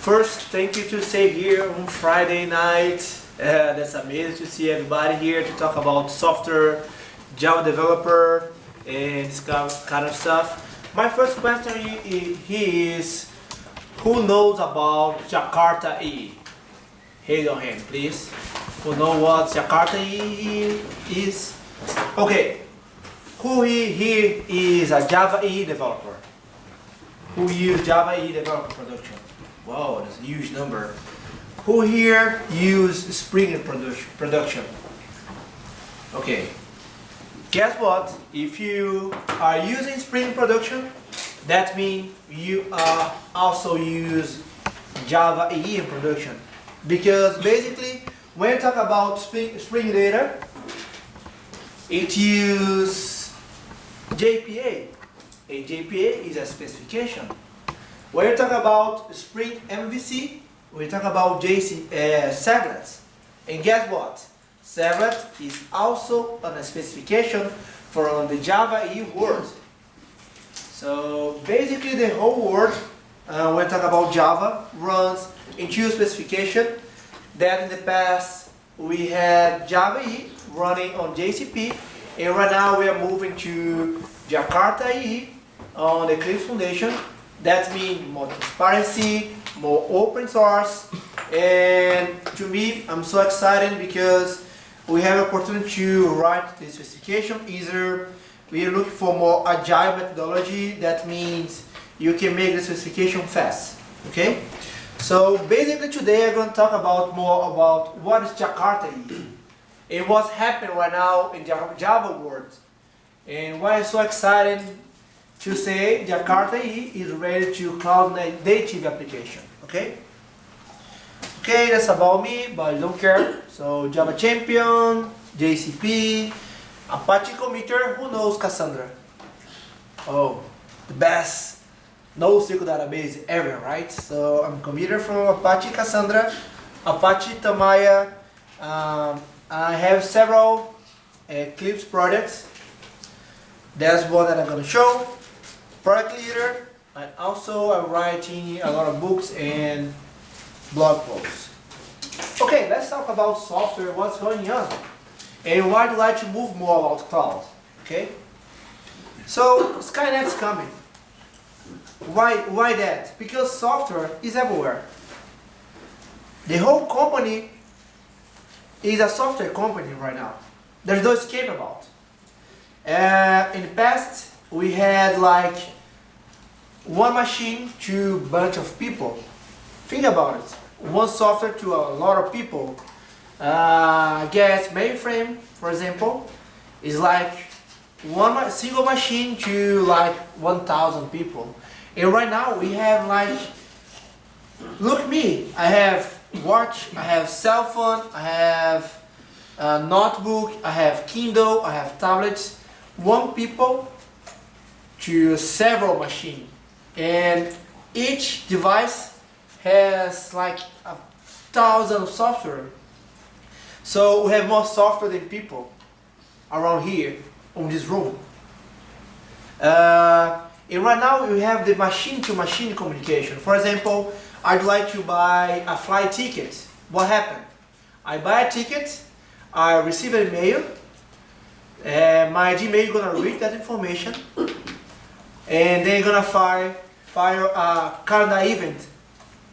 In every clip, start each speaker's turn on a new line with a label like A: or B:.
A: First, thank you to stay here on Friday night. That's amazing to see everybody here to talk about software, Java developer, and this kind of stuff. My first question is, who knows about Jakarta EE? Raise your hand, please. Who knows what Jakarta EE is? Okay, who here is a Java EE developer? Who use Java EE developer production? Wow, that's a huge number. Who here use Spring in production? Okay. Guess what? If you are using Spring production, that means you are also use Java EE in production. Because basically, when you talk about Spring data, it uses JPA. A JPA is a specification. When you talk about Spring MVC, we talk about servlets. And guess what? Servlet is also a specification from the Java EE world. So basically the whole world, when we talk about Java, runs in two specifications. That in the past we had Java EE running on JCP, and right now we are moving to Jakarta EE on the Eclipse Foundation. That means more transparency, more open source, and to me, I'm so excited because we have opportunity to write the specification easier. We are looking for more agile methodology. That means you can make the specification fast. Okay? So basically today I'm going to talk about more about what is Jakarta EE and what's happening right now in Java world, and why I'm so excited to say Jakarta EE is ready to cloud native application. Okay? Okay, that's about me, but I don't care. So Java Champion, JCP, Apache committer. Who knows Cassandra? Oh, the best NoSQL database ever, right? So I'm committer from Apache Cassandra, Apache Tamaya. I have several Eclipse projects. That's one that I'm going to show. Product leader, and also I'm writing a lot of books and blog posts. Okay, let's talk about software, what's going on, and why do I like to move more about cloud. Okay, so Skynet's coming. Why that? Because software is everywhere. The whole company is a software company right now. There's no escape about. In the past, we had like one machine to a bunch of people. Think about it. One software to a lot of people. I guess mainframe, for example, is like one single machine to like 1,000 people. And right now we have like, look me, I have watch, I have cell phone, I have a notebook, I have Kindle, I have tablets. One people to several machines, and each device has like 1,000 software. So we have more software than people around here in this room. And right now we have the machine-to-machine communication. For example, I'd like to buy a flight ticket. What happened? I buy a ticket, I receive an email, my Gmail gonna read that information, and they're gonna fire a calendar event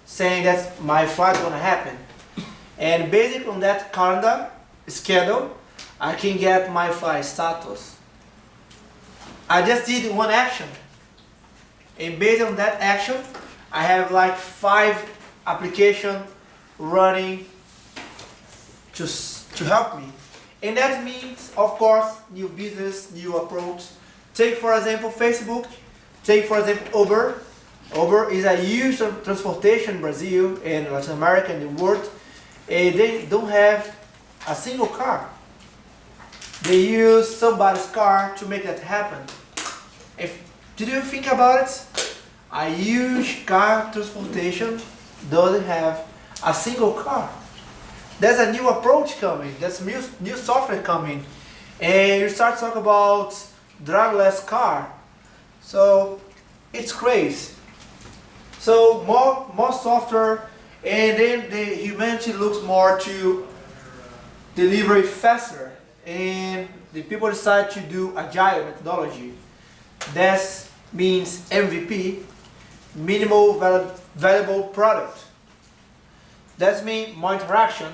A: saying that my flight is gonna happen. And based on that calendar schedule, I can get my flight status. I just did one action, and based on that action, I have like 5 applications running to help me. And that means, of course, new business, new approach. Take for example Facebook, take for example Uber. Uber is a huge transportation in Brazil and Latin America and the world. And they don't have a single car. They use somebody's car to make that happen. Did you think about it? A huge car transportation doesn't have a single car. There's a new approach coming, there's new software coming, and you start talking about driverless car. So it's crazy. So more software, and then the humanity looks more to deliver it faster, and the people decide to do agile methodology. That means MVP, minimal valuable product. That means more interaction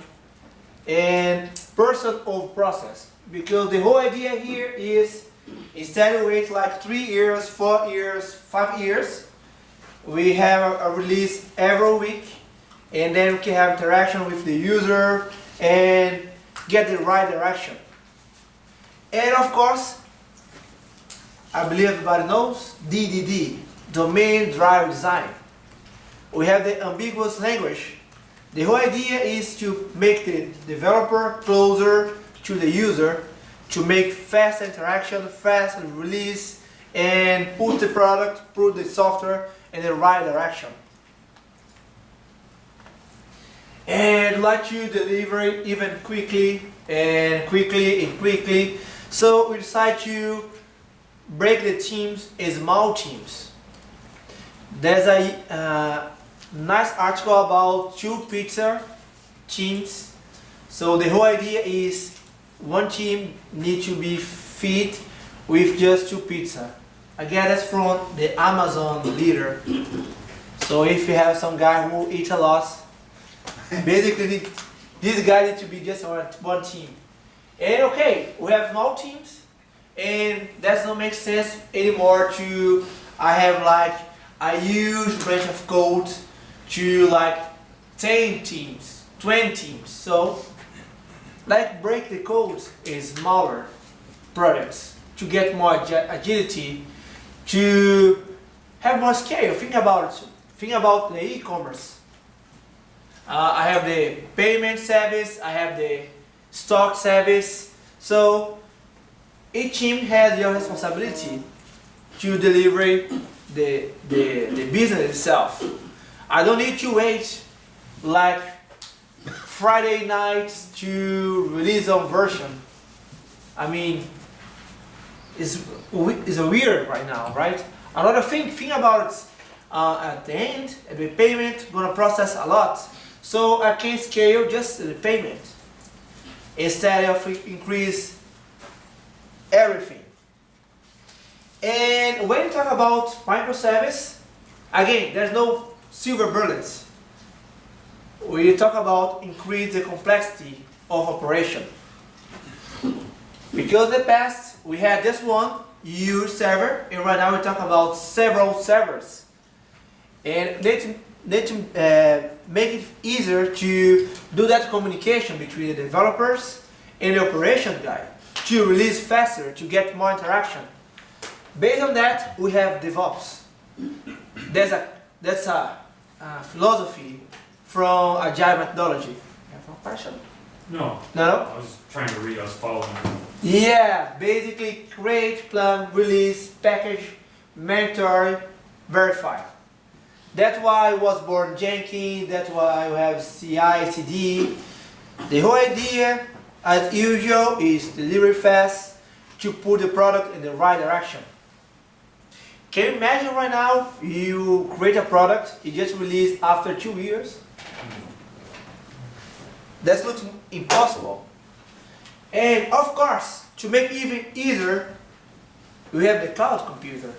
A: and person over process. Because the whole idea here is, instead of wait like 3 years, 4 years, 5 years, we have a release every week, and then we can have interaction with the user and get the right direction. And of course, I believe everybody knows DDD, domain driven design. We have the ambiguous language. The whole idea is to make the developer closer to the user, to make fast interaction, fast release, and put the product, put the software in the right direction. And like to deliver it even quickly and quickly. So we decide to break the teams in small teams. There's a nice article about 2 pizza teams. So the whole idea is one team needs to be fed with just 2 pizza. Again, that's from the Amazon leader. So if you have some guy who eats a lot, basically this guy needs to be just on one team. And okay, we have small teams, and that doesn't make sense anymore to I have like a huge branch of code to like 10 teams, 20 teams. So like break the code in smaller products to get more agility, to have more scale. Think about it. Think about the e-commerce. I have the payment service, I have the stock service. So each team has your responsibility to deliver the business itself. I don't need to wait like Friday nights to release a version. I mean, it's weird right now, right? Another thing, think about it. At the end, the payment gonna process a lot, so I can scale just the payment instead of increase everything. And when you talk about microservice, again, there's no silver bullets. We talk about increase the complexity of operation. Because in the past we had just one huge server, and right now we talk about several servers. And need to make it easier to do that communication between the developers and the operation guy to release faster, to get more interaction. Based on that, we have DevOps. That's a philosophy from agile methodology. You have no question?
B: No.
A: No?
B: I was trying to read, I was following.
A: Yeah, basically create, plan, release, package, mandatory, verify. That's why I was born Jenkins, that's why we have CI, CD. The whole idea, as usual, is deliver fast to put the product in the right direction. Can you imagine right now, you create a product, you just release after 2 years? That looks impossible. And of course, to make it even easier, we have the cloud computer.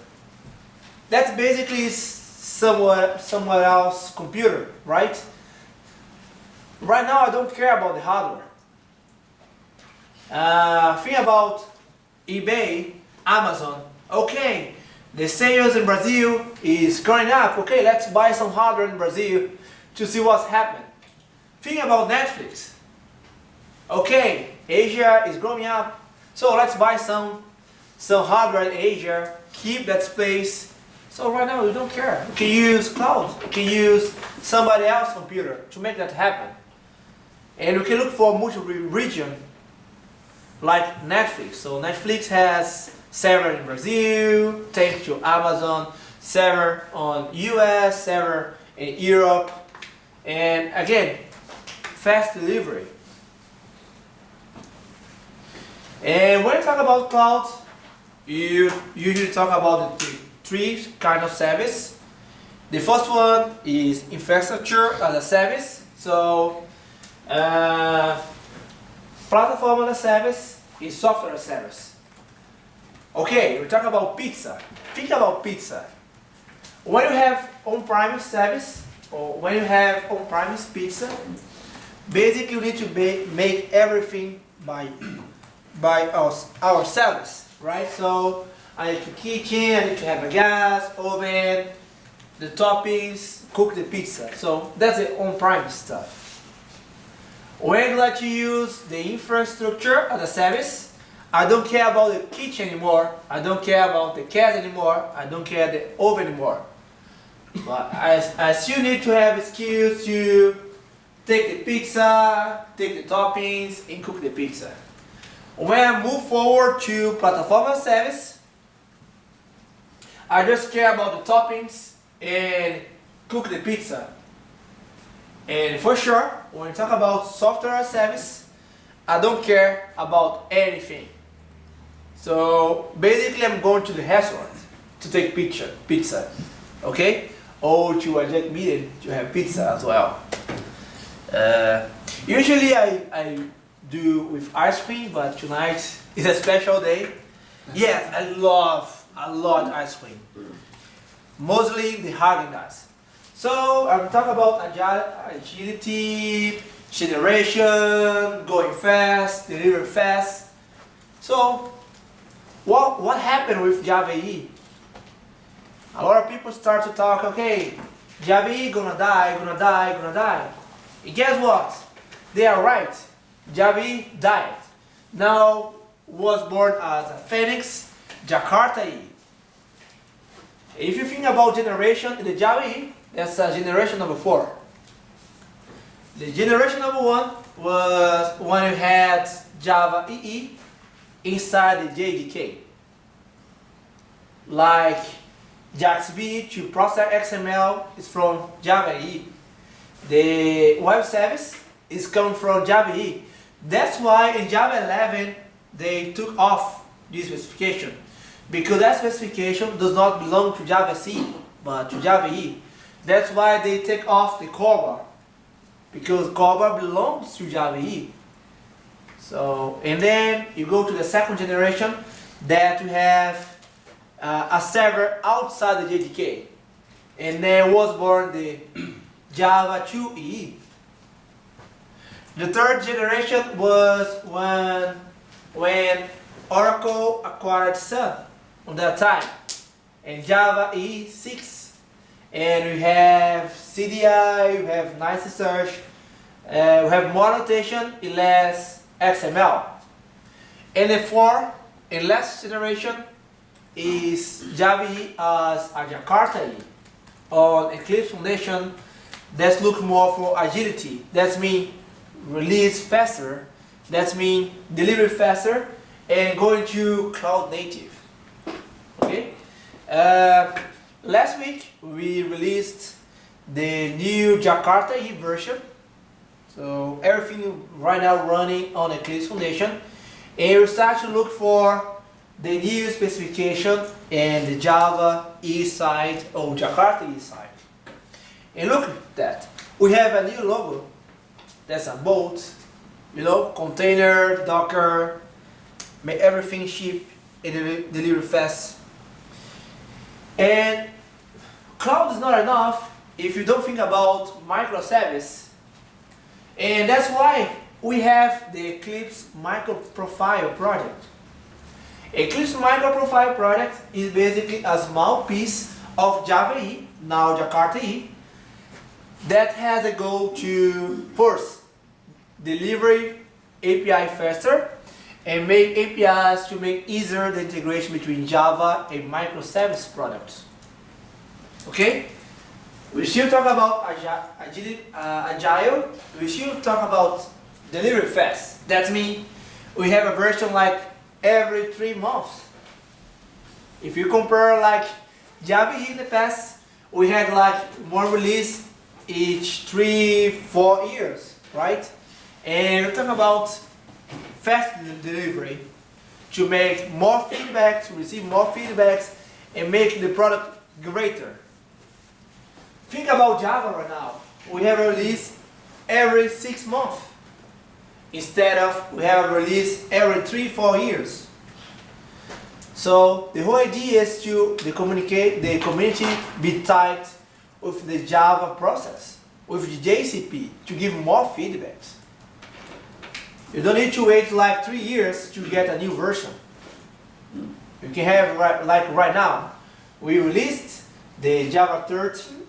A: That's basically somewhere else computer, right? Right now I don't care about the hardware. Think about eBay, Amazon. Okay, the sales in Brazil is going up. Okay, let's buy some hardware in Brazil to see what's happening. Think about Netflix. Okay, Asia is growing up, so let's buy some hardware in Asia, keep that space. So right now we don't care. We can use cloud, we can use somebody else's computer to make that happen. And we can look for multi-region like Netflix. So Netflix has server in Brazil, thanks to Amazon, server on US, server in Europe, and again, fast delivery. And when you talk about cloud, you usually talk about the 3 kind of service. The first one is infrastructure as a service. So, platform as a service is software as a service. Okay, we talk about pizza. Think about pizza. When you have on-premise service, or when you have on-premise pizza, basically you need to make everything by ourselves, right? So I need to kitchen, I need to have a gas, oven, the toppings, cook the pizza. So that's the on-premise stuff. When you like to use the infrastructure as a service, I don't care about the kitchen anymore, I don't care about the gas anymore, I don't care the oven anymore. But I still need to have skills to take the pizza, take the toppings, and cook the pizza. When I move forward to platform as a service, I just care about the toppings and cook the pizza. And for sure, when we talk about software as a service, I don't care about anything. So basically I'm going to the restaurant to take pizza, okay? Or to a Jack meeting to have pizza as well. Usually I do with ice cream, but tonight is a special day. Yes, I love ice cream. Mostly the Haagen-Dazs. So I'm talking about agility, generation, going fast, deliver fast. So what happened with Java EE? A lot of people start to talk, okay, Java EE gonna die. And guess what? They are right. Java EE died. Now was born as a Phoenix, Jakarta EE. If you think about generation in the Java EE, that's generation number 4. The generation number 1 was when you had Java EE inside the JDK. Like JAX-B to process XML is from Java EE. The web service is coming from Java EE. That's why in Java 11 they took off this specification, because that specification does not belong to Java C but to Java EE. That's why they take off the CORBA, because CORBA belongs to Java EE. So, and then you go to the second generation that we have a server outside the JDK, and then was born the Java 2 EE. The third generation was when Oracle acquired Sun on that time, and Java EE 6. And we have CDI, we have nice search, we have more notation in less XML. And the fourth and last generation is Java EE as a Jakarta EE on Eclipse Foundation. That's look more for agility. That's mean release faster. That's mean deliver faster and going to cloud native. Okay. Last week we released the new Jakarta EE version. So everything right now running on Eclipse Foundation, and we start to look for the new specification and the Java EE side or Jakarta EE side. And look at that. We have a new logo. That's a boat, container, Docker, make everything ship and deliver fast. And cloud is not enough if you don't think about microservice. And that's why we have the Eclipse Microprofile project. Eclipse Microprofile project is basically a small piece of Java EE, now Jakarta EE, that has a goal to first deliver API faster and make APIs to make easier the integration between Java and microservice products. Okay? We still talk about agile, we still talk about delivery fast. That means we have a version like every 3 months. If you compare like Java EE in the past, we had like one release each 3-4 years, right? And we talk about fast delivery to make more feedback, to receive more feedbacks and make the product greater. Think about Java right now. We have a release every 6 months instead of we have a release every 3-4 years. So the whole idea is to the community be tight with the Java process, with the JCP, to give more feedbacks. You don't need to wait like 3 years to get a new version. You can have like right now. We released the Java 13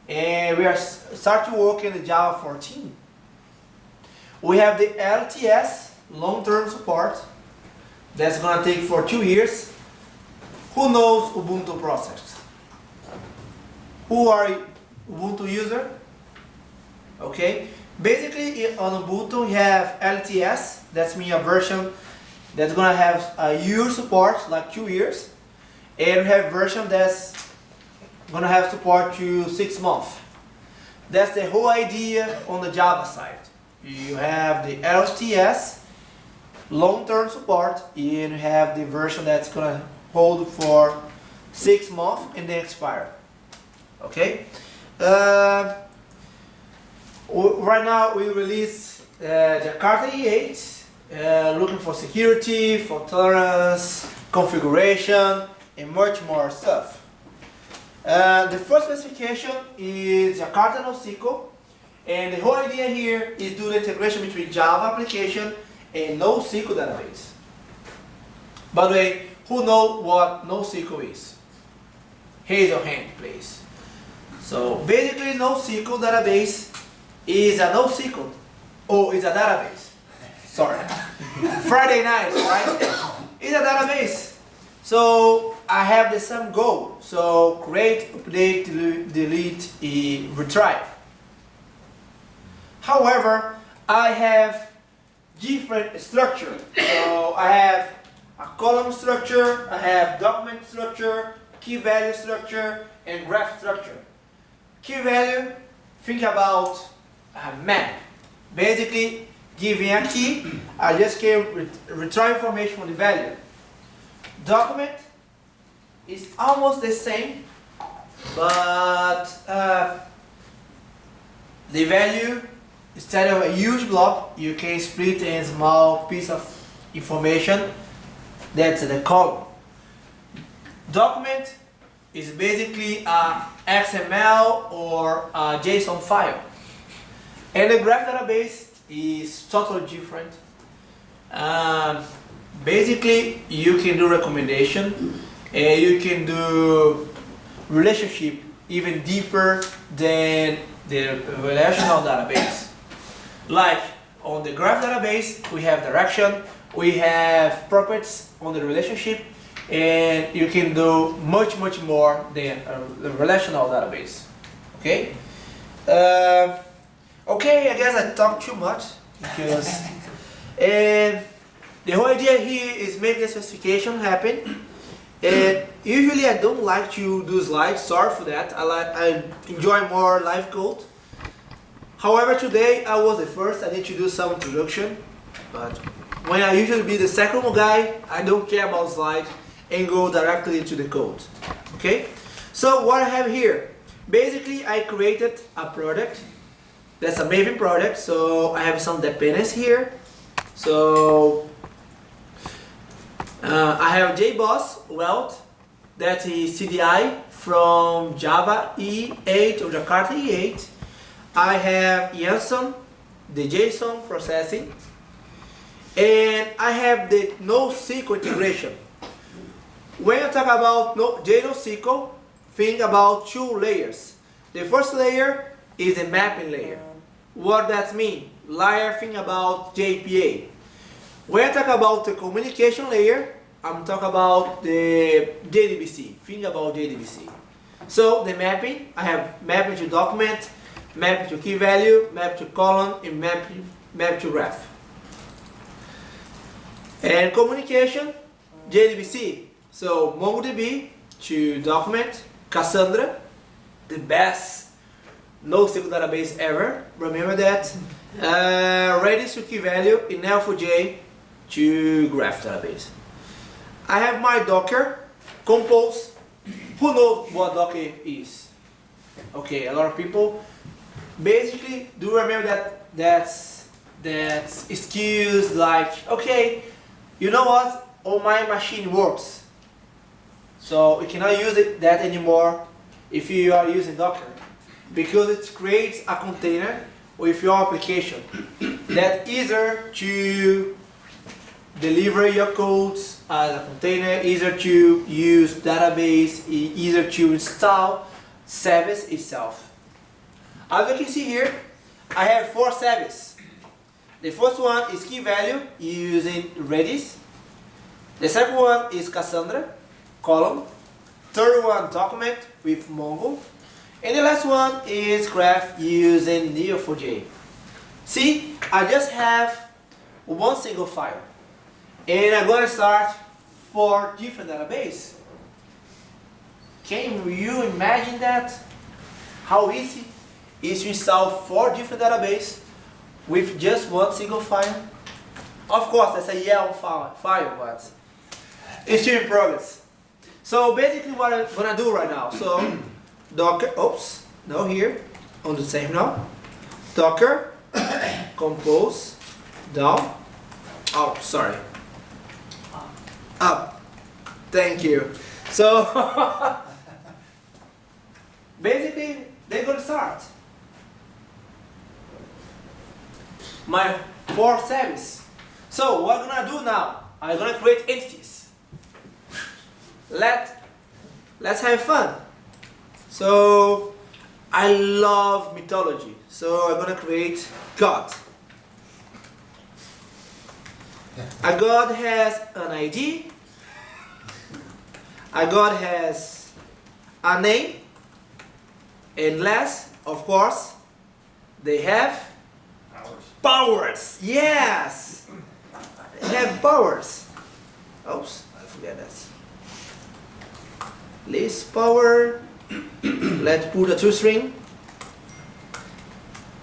A: and we are starting to work in the Java 14. We have the LTS, long-term support, that's gonna take for 2 years. Who knows Ubuntu process? Who are Ubuntu user? Okay. Basically on Ubuntu we have LTS, that's mean a version that's gonna have a year support, like 2 years. And we have version that's gonna have support to 6 months. That's the whole idea on the Java side. You have the LTS, long-term support, and you have the version that's gonna hold for 6 months and then expire. Okay. Right now we release Jakarta E8, looking for security, for tolerance, configuration, and much more stuff. The first specification is Jakarta NoSQL, and the whole idea here is do the integration between Java application and NoSQL database. By the way, who knows what NoSQL is? Raise your hand, please. So basically, NoSQL database is a NoSQL, or is a database. Sorry, Friday night, right? It's a database. So I have the same goal. So create, update, delete, retrieve. However, I have different structure. So I have a column structure, I have document structure, key value structure, and graph structure. Key value, think about a map. Basically, giving a key, I just can retrieve information from the value. Document is almost the same, but the value, instead of a huge block, you can split in a small piece of information. That's the column. Document is basically a XML or a JSON file. And the graph database is totally different. Basically, you can do recommendation and you can do relationship even deeper than the relational database. Like on the graph database, we have direction, we have properties on the relationship, and you can do much more than the relational database. Okay? Okay, I guess I talked too much because and the whole idea here is make the specification happen. And usually I don't like to do slides, sorry for that. I enjoy more live code. However, today I was the first, I need to do some introduction. But when I usually be the second guy, I don't care about slides and go directly into the code. Okay? So what I have here, basically I created a product. That's a Maven product, so I have some dependencies here. So I have JBoss Weld, that is CDI from Java E8 or Jakarta E8. I have Yanson, the JSON processing, and I have the NoSQL integration. When I talk about JNoSQL, think about 2 layers. The first layer is the mapping layer. What that means? Layer think about JPA. When I talk about the communication layer, I'm talking about the JDBC. Think about JDBC. So the mapping, I have mapping to document, mapping to key value, map to column, and map to graph. And communication, JDBC. So MongoDB to document, Cassandra, the best NoSQL database ever. Remember that. Redis to key value, and Neo4j to graph database. I have my Docker, Compose. Who knows what Docker is? Okay, a lot of people. Basically, do remember that's excuse like, okay, you know what? Oh, my machine works, so we cannot use that anymore if you are using Docker, because it creates a container with your application that easier to deliver your codes as a container, easier to use database, easier to install service itself. As you can see here, I have 4 services. The first one is key value using Redis. The second one is Cassandra, column. Third one, document with Mongo. And the last one is graph using Neo4j. See, I just have one single file. And I'm going to start 4 different databases. Can you imagine that? How easy it is to install 4 different databases with just one single file? Of course, that's a YAML file, but it's still in progress. So basically what I'm going to do right now, so Docker, oops, no, here, on the same now. Docker, compose, down, oh, sorry, up, thank you. So, basically, they're going to start my 4 services. So, what I'm going to do now, I'm going to create entities. Let's have fun. So, I love mythology. So, I'm going to create God. A God has an ID. A God has a name. And last, of course, they have powers. Yes! They have powers. Oops, I forget that. List power. Let's put a toString.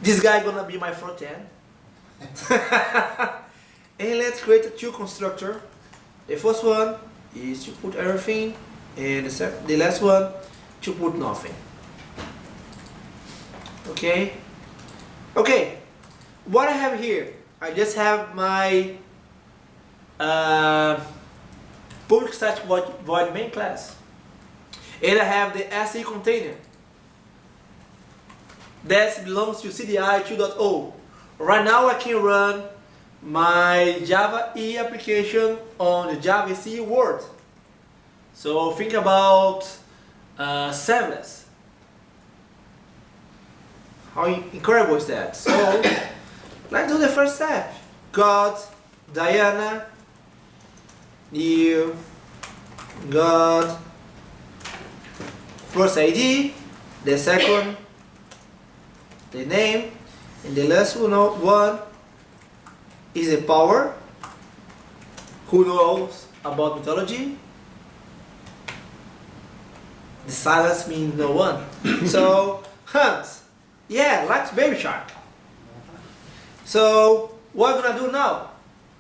A: This guy gonna be my front end. And let's create a 2 constructor. The first one is to put everything, and the last one to put nothing. Okay. Okay. What I have here, I just have my public static void main class, and I have the SE container that belongs to CDI 2.0. Right now I can run my Java E application on the Java C world. So think about serverless. How incredible is that? So let's do the first step. God, Diana, new, God, first ID, the second, the name, and the last one is a power. Who knows about mythology? The silence means no one. So, Hans, yeah, like Baby Shark. So, what we're gonna do now?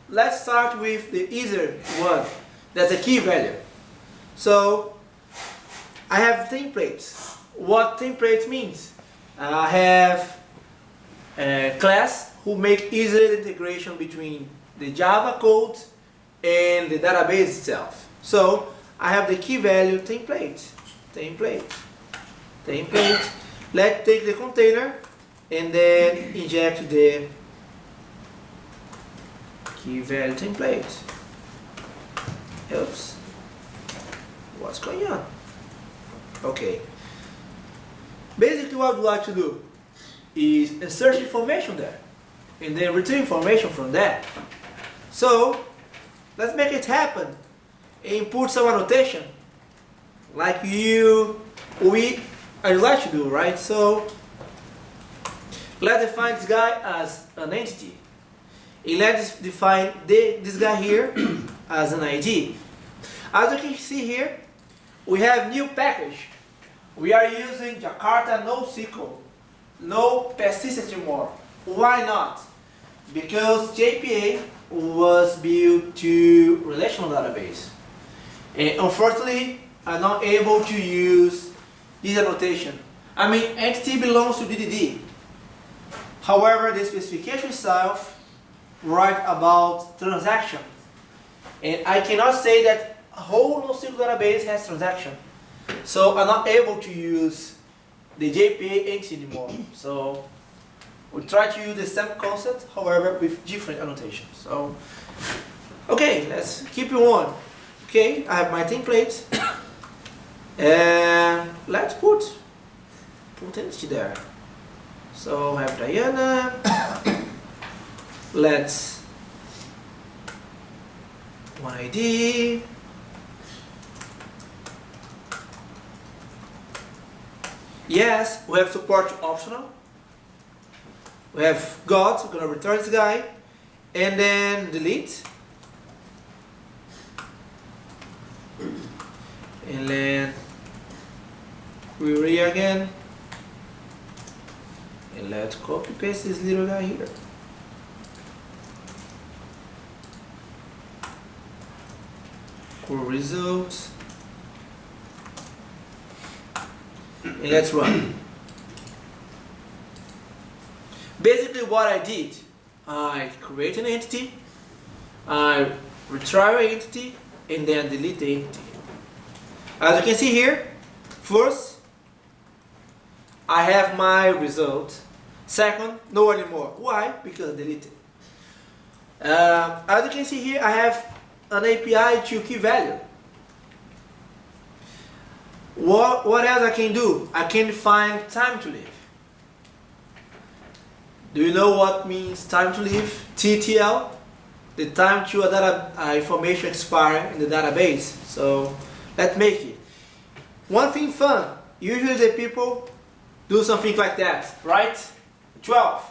A: Let's start with the easier one. That's a key value. So, I have templates. What templates means? I have a class who make easy integration between the Java code and the database itself. So, I have the key value template. Let's take the container and then inject the key value template. Oops. What's going on? Okay. Basically what we'd like to do is insert information there and then retrieve information from that. So let's make it happen and put some annotation like I'd like to do, right? So let's define this guy as an entity. And let's define this guy here as an ID. As you can see here, we have new package. We are using Jakarta NoSQL, no persistence anymore. Why not? Because JPA was built to relational database. And unfortunately, I'm not able to use this annotation. I mean, entity belongs to DDD. However, the specification itself write about transaction. And I cannot say that a whole NoSQL database has transaction. So I'm not able to use the JPA entity anymore. So we try to use the same concept, however, with different annotations. So, okay, let's keep it on. Okay, I have my template. And let's put entity there. So I have Diana. Let's one ID. Yes, we have support to optional. We have God, we're gonna return this guy, and then delete. And then query again. And let's copy paste this little guy here. For results. And let's run. Basically what I did, I create an entity, I retrieve an entity, and then delete the entity. As you can see here, first, I have my result. Second, no anymore. Why? Because I deleted. As you can see here, I have an API to key value. What else I can do? I can define time to live. Do you know what means time to live? TTL, the time to a data information expire in the database. So let's make it. One thing fun. Usually the people do something like that, right? 12.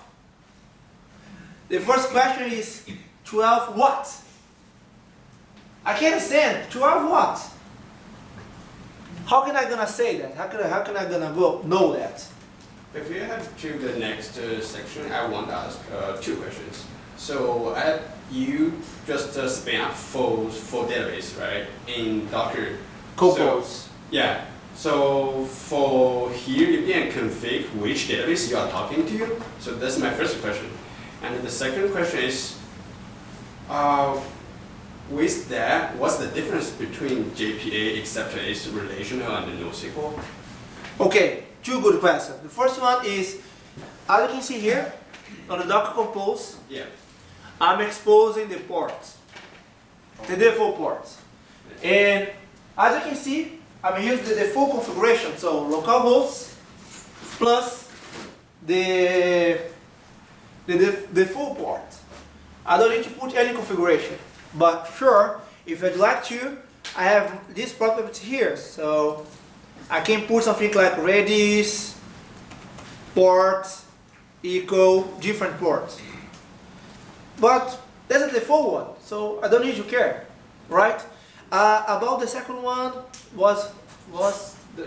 A: The first question is 12 what? I can't understand. 12 what? How can I gonna say that? How can I gonna know that?
C: If you head to the next section, I want to ask two questions. So you just spin up for database, right? In Docker.
A: Compose.
C: So, yeah. So for here, you can config which database you are talking to. So that's my first question. And the second question is, with that, what's the difference between JPA except it's relational and NoSQL?
A: Okay, two good questions. The first one is, as you can see here, on the Docker Compose,
C: Yeah.
A: I'm exposing the ports, the default ports. And as you can see, I'm using the default configuration, so localhost plus the default port. I don't need to put any configuration, but sure, if I'd like to, I have this property here, so I can put something like Redis, port, echo, different ports. But that's a default one, so I don't need to care, right? About the second one was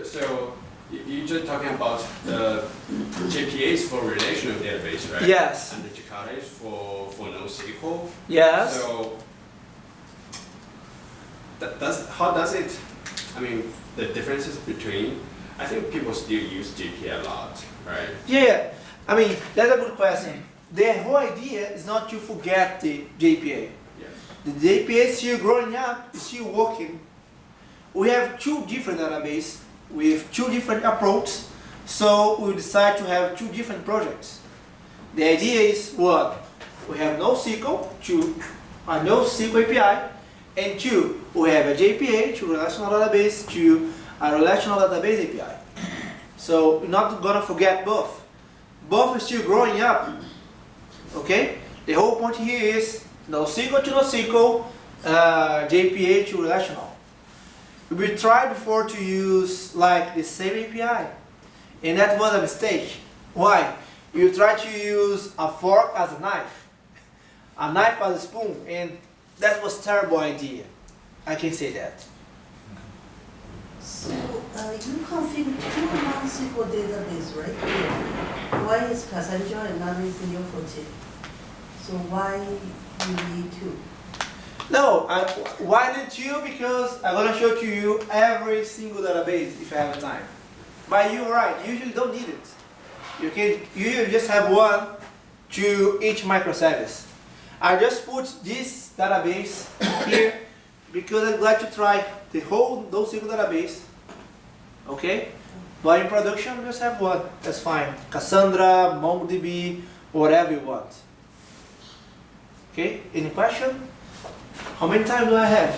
C: So you're just talking about the JPAs for relational database, right?
A: Yes.
C: And the Jakarta is for NoSQL.
A: yes.
C: So how does it? I mean, the differences between. I think people still use JPA a lot, right?
A: Yeah, I mean that's a good question. The whole idea is not to forget the JPA.
C: Yeah.
A: The JPA is still growing up, is still working. We have two different databases with two different approaches, so we decide to have two different projects. The idea is one, we have NoSQL to a NoSQL API, and two, we have a JPA to relational database to a relational database API. So we're not gonna forget both. Both are still growing up. Okay? The whole point here is NoSQL to NoSQL, JPA to relational. We tried before to use like the same API, and that was a mistake. Why? You try to use a fork as a knife as a spoon, and that was a terrible idea. I can say that.
D: So you configure two non-SQL database right here. One is Cassandra, another is Neo4j. So why you need two?
A: No, why did you? Because I'm gonna show to you every single database if I have time. But you're right, you usually don't need it. You usually just have one to each microservice. I just put this database here because I'd like to try the whole NoSQL database. Okay? But in production, we just have one. That's fine. Cassandra, MongoDB, whatever you want. Okay? Any question? How many time do I have?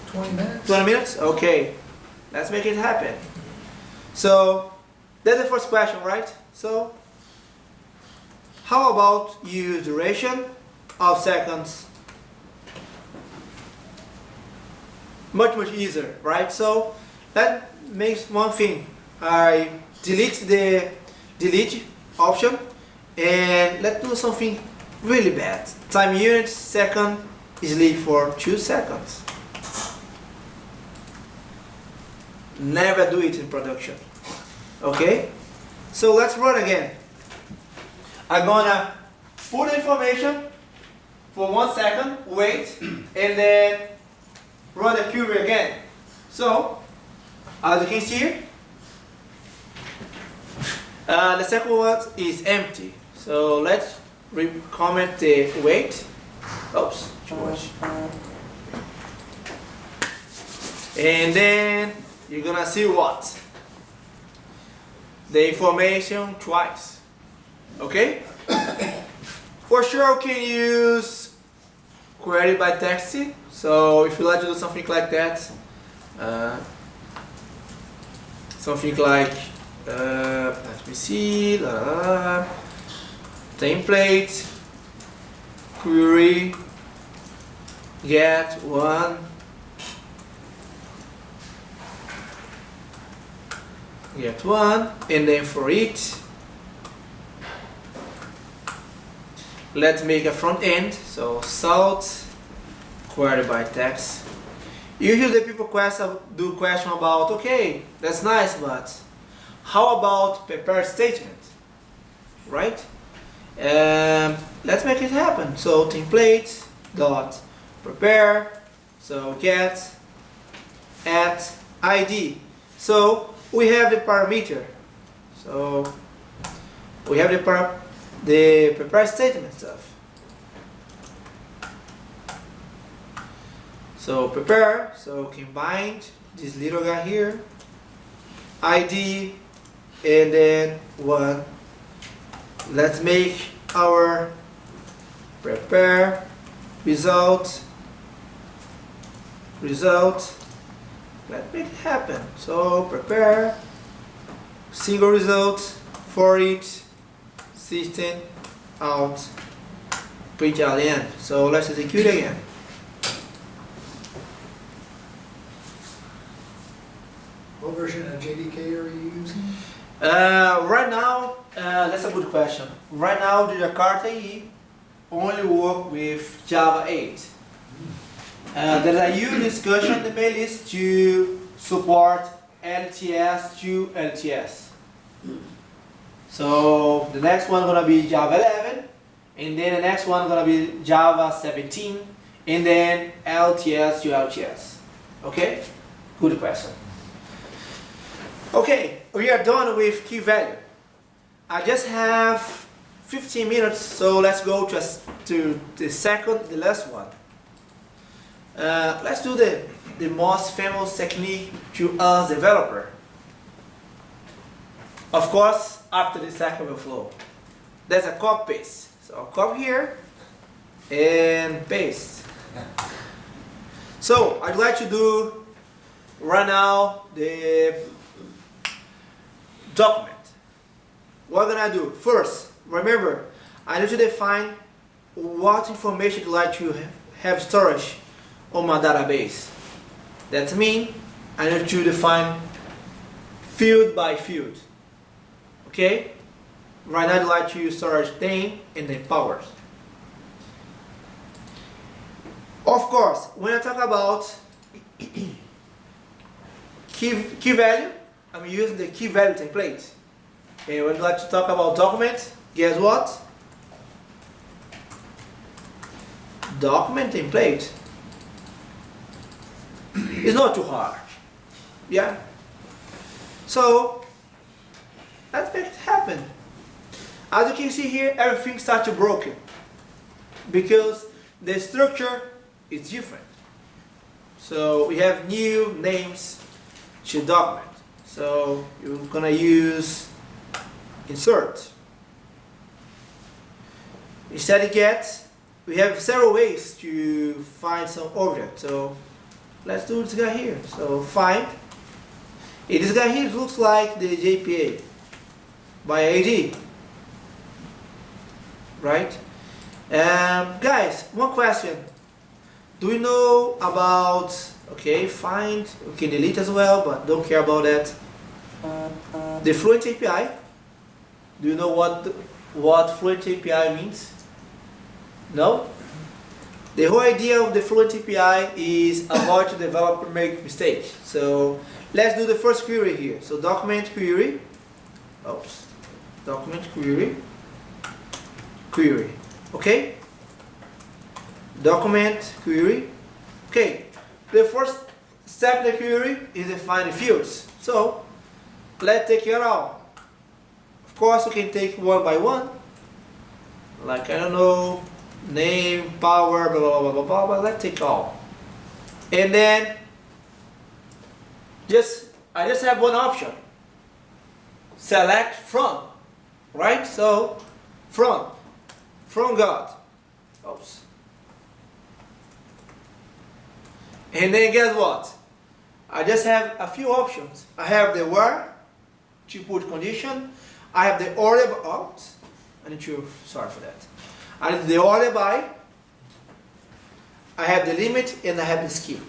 E: 20 minutes?
A: 20 minutes? Okay. Let's make it happen. So, that's the first question, right? So, how about use duration of seconds? Much easier, right? So, that makes one thing. I delete the delete option and let's do something really bad. Time unit second is leave for 2 seconds. Never do it in production. Okay? So let's run again. I'm gonna put the information for 1 second, wait, and then run the query again. So, as you can see, the second one is empty. So let's comment the wait. Oops, too much. And then you're gonna see what? The information twice. Okay? For sure, we can use query by text. So if you like to do something like that, something like let me see, template query get one and then for it let's make a front end. So salt query by text. Usually the people do question about, okay, that's nice, but how about prepare statement, right? Let's make it happen. So template dot prepare, so get at ID. So we have the parameter. So we have the prepare statement stuff. So prepare, so combine this little guy here, ID, and then 1. Let's make our prepare result. Let's make it happen. So prepare single result for each system out println. So let's execute again.
E: What version of JDK are you using?
A: Right now, that's a good question. Right now, the Jakarta IE only work with Java 8. There's a huge discussion in the mail list to support LTS to LTS. So the next one gonna be Java 11, and then the next one gonna be Java 17, and then LTS to LTS. Okay? Good question. Okay, we are done with key value. I just have 15 minutes, so let's go to the last one. Let's do the most famous technique to us developer. Of course, after the Stack Overflow. There's a copy paste. So I'll copy here and paste. So I'd like to do right now the document. What am I gonna do? First, remember, I need to define what information I'd like to have storage on my database. That means I need to define field by field. Okay? Right now I'd like to use storage name and then powers. Of course, when I talk about key value, I'm using the key value template. And when I'd like to talk about document, guess what? Document template. It's not too hard. Yeah? So let's make it happen. As you can see here, everything started broken because the structure is different. So we have new names to document. So you're gonna use insert. Instead of get, we have several ways to find some object. So let's do this guy here. So find. And this guy here looks like the JPA by ID. Right? Guys, one question. Do you know about, okay, find, we can delete as well, but don't care about that. The Fluent API. Do you know what Fluent API means? No? The whole idea of the Fluent API is avoid the developer make mistakes. So let's do the first query here. So document query. Oops. Document query. Query. Okay? Document query. Okay. The first step in the query is define the fields. So let's take it out. Of course, we can take one by one. Like, I don't know, name, power, blah, blah, blah, blah, blah, blah. Let's take all. And then I just have one option. Select from. Right? So from God. Oops. And then guess what? I just have a few options. I have the where to put condition. I have the order by. Oops. I need to. Sorry for that. I have the order by. I have the limit and I have the skip.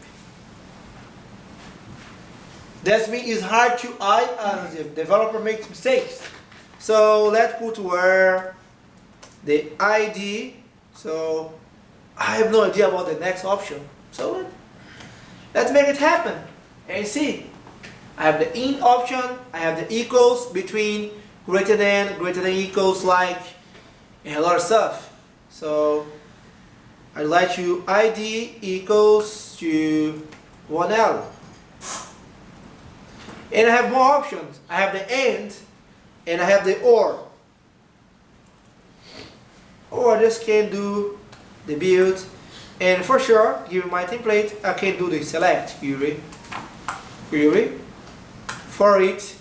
A: That means it's hard to hide as the developer makes mistakes. So let's put where the ID. So I have no idea about the next option. So let's make it happen. And see, I have the in option, I have the equals, between, greater than equals, like, and a lot of stuff. So I'd like to ID equals to 1L. And I have more options. I have the and I have the or. Or I just can do the build. And for sure, given my template, I can do the select query. For it,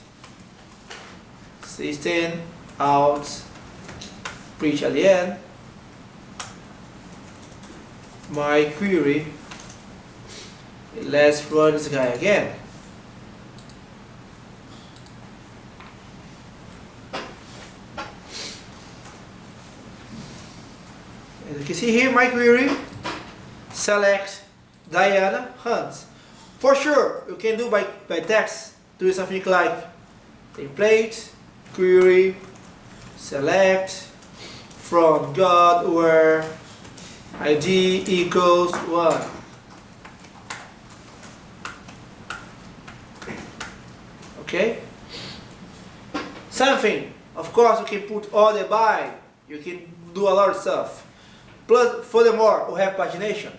A: system out, reach at the end, my query. Let's run this guy again. As you can see here, my query, select Diana Hans. For sure, you can do by text, do something like template, query, select, from God where ID equals 1. Okay? Something, of course, you can put order by, you can do a lot of stuff. Plus, furthermore, we have pagination.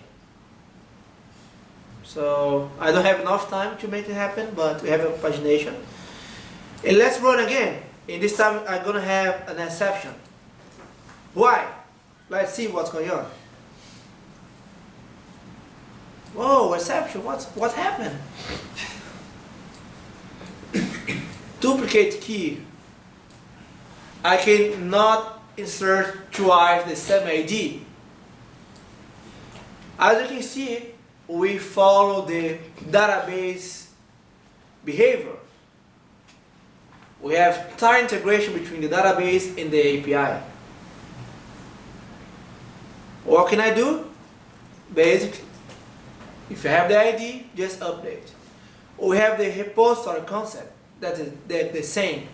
A: So I don't have enough time to make it happen, but we have a pagination. And let's run again. And this time I'm gonna have an exception. Why? Let's see what's going on. Whoa, exception, what happened? Duplicate key. I cannot insert twice the same ID. As you can see, we follow the database behavior. We have tight integration between the database and the API. What can I do? Basically, if you have the ID, just update. We have the repository concept. That is the same.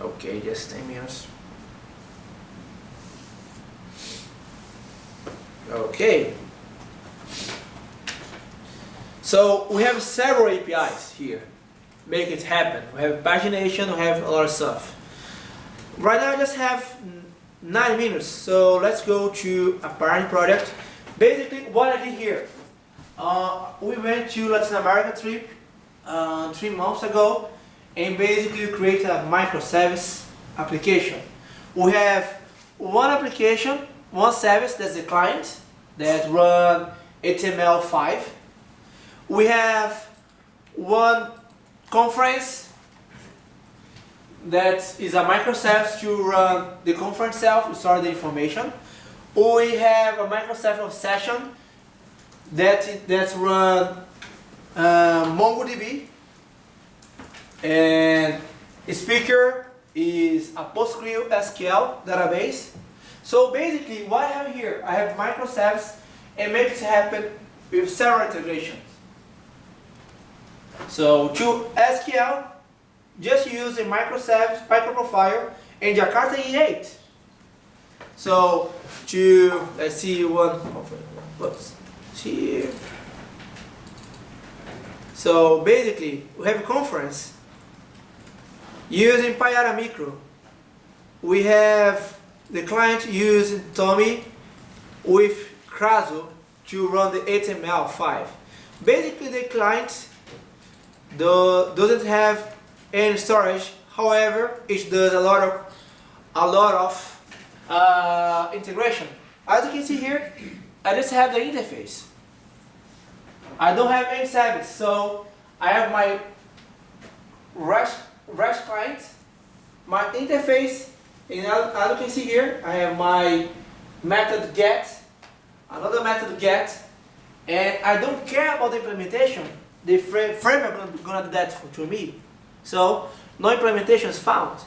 A: Okay, just 10 minutes. Okay. So we have several APIs here. Make it happen. We have pagination, we have a lot of stuff. Right now I just have 9 minutes, so let's go to a parent project. Basically what I did here, we went to Latin America trip 3 months ago, and basically create a microservice application. We have one application, one service, that's the client that run HTML5. We have one conference that is a microservice to run the conference itself, to store the information. We have a microservice session that's run MongoDB, and the speaker is a PostgreSQL database. So basically what I have here, I have microservice and make it happen with several integrations. So to SQL, just use a microservice, microprofile, and Jakarta E8. So to, let's see one, whoops, here. So basically, we have a conference using Payara Micro. We have the client using Tommy with Kraso to run the HTML5. Basically, the client doesn't have any storage. However, it does a lot of integration. As you can see here, I just have the interface. I don't have any service, so I have my REST client, my interface, and as you can see here, I have my method get, another method get, and I don't care about the implementation. The framework is gonna do that for me. So no implementation is found.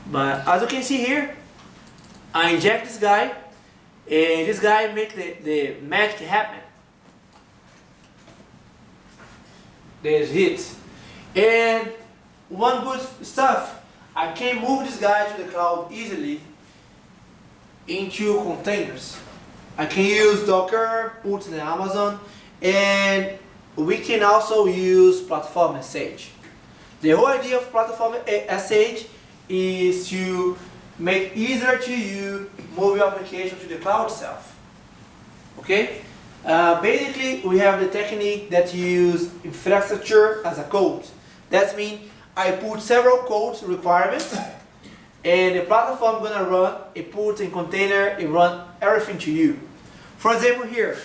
A: But as you can see here, I inject this guy, and this guy make the magic happen. There's it. And one good stuff, I can move this guy to the cloud easily into containers. I can use Docker, put in Amazon, and we can also use Platform SH. The whole idea of Platform SH is to make easier to you move your application to the cloud itself. Okay? Basically, we have the technique that you use infrastructure as a code. That means I put several code requirements, and the platform gonna run, it put in container, it run everything to you. For example, here,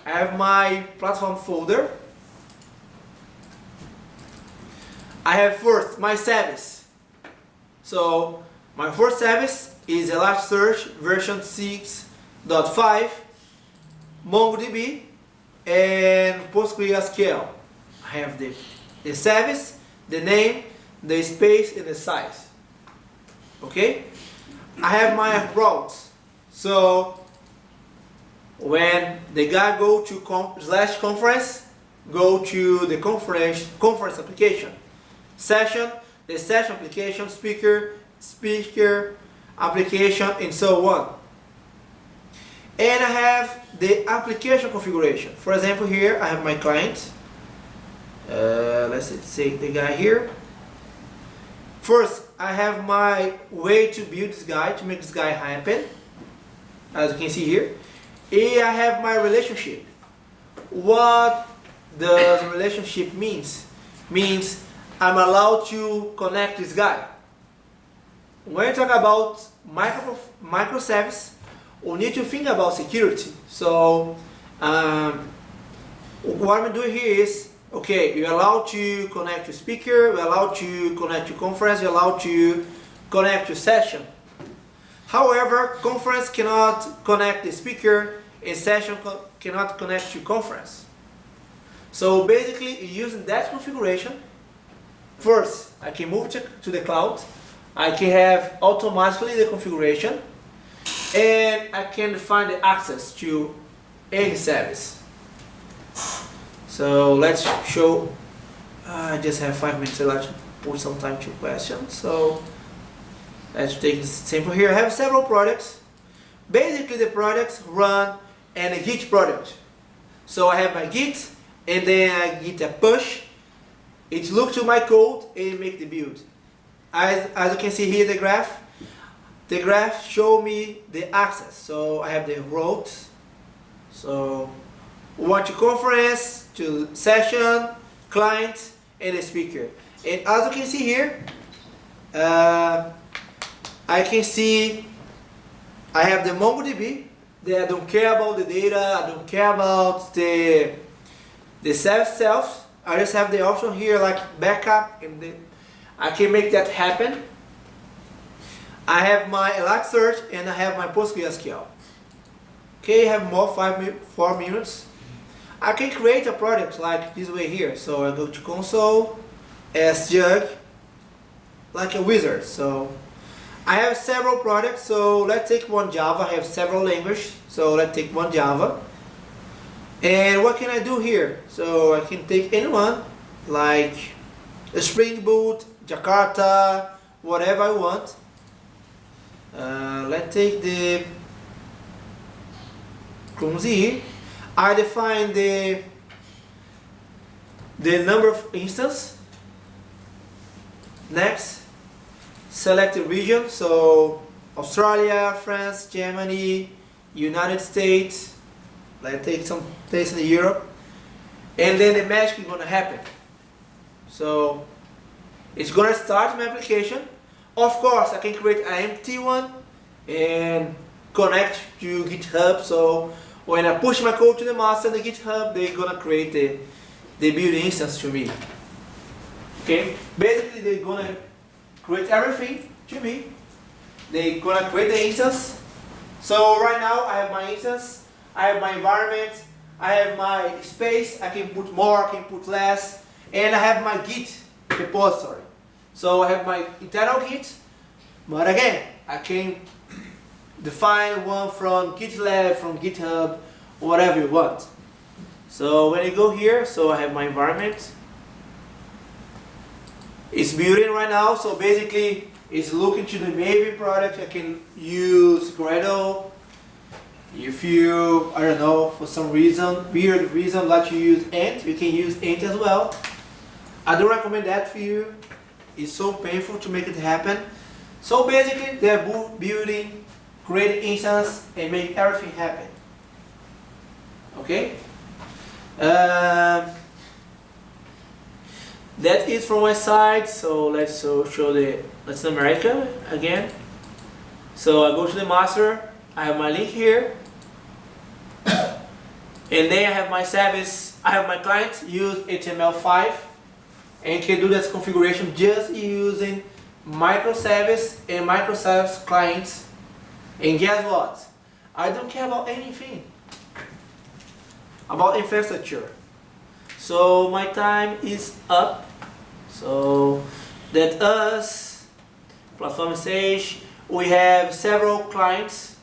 A: I have my platform folder. I have first my service. So my first service is Elasticsearch version 6.5, MongoDB, and PostgreSQL. I have the service, the name, the space, and the size. Okay? I have my routes. So when the guy go to /conference, go to the conference application. Session, the session application, speaker application, and so on. And I have the application configuration. For example, here I have my client. Let's say the guy here. First, I have my way to build this guy, to make this guy happen. As you can see here. And I have my relationship. What does relationship means? Means I'm allowed to connect this guy. When you talk about microservice, we need to think about security. So what I'm doing here is, okay, you're allowed to connect to speaker, you're allowed to connect to conference, you're allowed to connect to session. However, conference cannot connect the speaker, and session cannot connect to conference. So basically, using that configuration, first, I can move to the cloud, I can have automatically the configuration, and I can define the access to any service. So let's show, I just have 5 minutes left to put some time to questions. So let's take this sample here. I have several products. Basically the products run in a Git product. So I have my Git, and then I git a push. It looks to my code and make the build. As you can see here, the graph show me the access. So I have the routes. So want to conference, to session, client, and the speaker. And as you can see here, I can see I have the MongoDB that I don't care about the data, I don't care about the service itself. I just have the option here like backup, and then I can make that happen. I have my Elasticsearch and I have my PostgreSQL. Okay, I have more 4 minutes. I can create a project like this way here. So I go to console, sjug, like a wizard. So I have several projects. So let's take one Java. I have several languages. So let's take one Java. And what can I do here? So I can take anyone, like a Spring Boot, Jakarta, whatever I want. Let's take the Clumsy. I define the number of instances. Next, select the region. So Australia, France, Germany, United States. Let's take some place in Europe, and then the magic is gonna happen. So it's gonna start my application. Of course, I can create an empty one and connect to GitHub. So when I push my code to the master in the GitHub, they're gonna create the build instance to me. Okay, basically they're gonna create everything to me. They're gonna create the instance. So right now I have my instance, I have my environment, I have my space. I can put more, I can put less, and I have my Git repository. So I have my internal Git, but again, I can define one from GitLab, from GitHub, whatever you want. So when you go here, so I have my environment. It's building right now, so basically it's looking to the Maven product. I can use Gradle. If you, I don't know, for some reason, weird reason, like you use Ant, you can use Ant as well. I don't recommend that for you. It's so painful to make it happen. So basically, they're building, create instance, and make everything happen. Okay? That is from my side. So let's show the Latin America again. So I go to the master. I have my link here. And then I have my service. I have my client use HTML5. And can do that configuration just using microservice and microservice clients. And guess what? I don't care about anything about infrastructure. So my time is up. So that us, platform stage, we have several clients.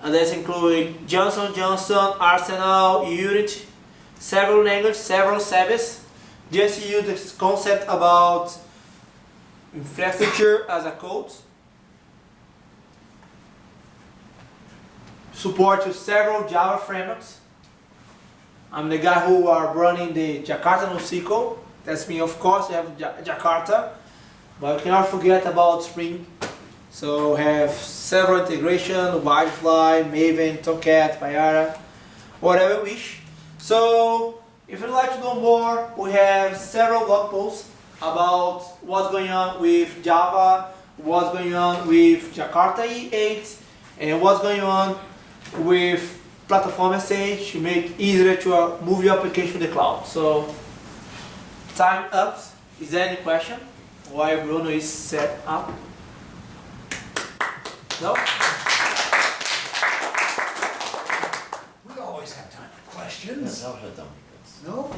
A: And that include Johnson & Johnson, Arsenal, Unity, several languages, several services. Just use this concept about infrastructure as a code. Support to several Java frameworks. I'm the guy who are running the Jakarta NoSQL. That's me, of course. We have Jakarta, but we cannot forget about Spring. So we have several integration, Wi-Fi, Maven, Tomcat, Payara, whatever you wish. So if you'd like to know more, we have several blog posts about what's going on with Java, what's going on with Jakarta E8, and what's going on with platform stage to make it easier to move your application to the cloud. So time up. Is there any question while Bruno is set up? No?
E: We always have time for questions.
F: Yes, I always have time.
E: No?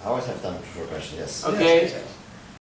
F: I always have time for questions, yes.
A: Okay.
E: Yes, yes, yes.